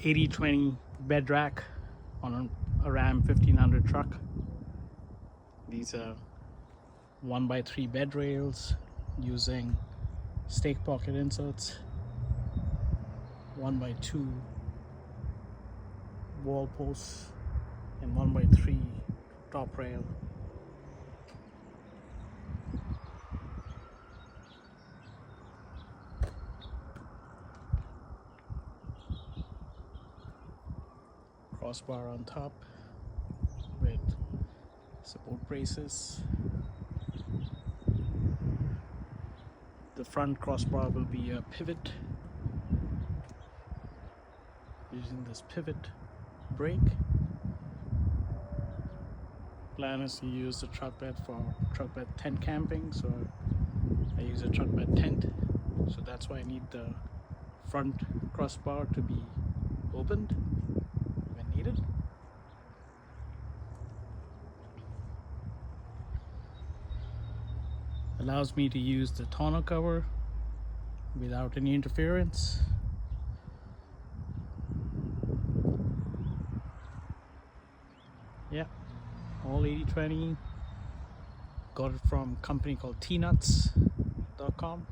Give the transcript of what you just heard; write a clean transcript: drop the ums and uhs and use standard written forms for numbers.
80/20 bed rack on a Ram 1500 truck. These are 1x3 bed rails using stake pocket inserts, 1x2 wall posts, and 1x3 top rail. Crossbar on top with support braces. The front crossbar will be a pivot using this pivot brake. Plan is to use the truck bed for truck bed tent camping, so I use a truck bed tent, so that's why I need the front crossbar to be opened when needed. Allows me to use the tonneau cover without any interference. Yeah, all 80/20. Got it from a company called tnuts.com.